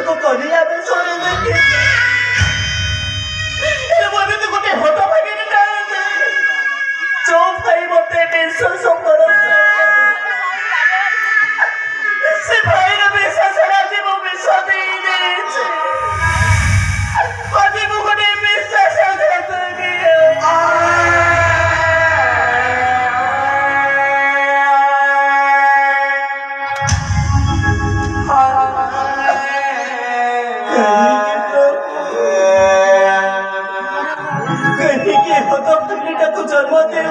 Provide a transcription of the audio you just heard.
को कभी आवे सोने देंगे ये बोले तो कोटे होता भागे नहीं जाएंगे जो भाई बोलते बेसन संबरों से भाई ने बेसन सराजी वो बेसन दे दे बाजी वो कोटे बेसन सराजी कहीं के होता पुण्य का तो जन्म दे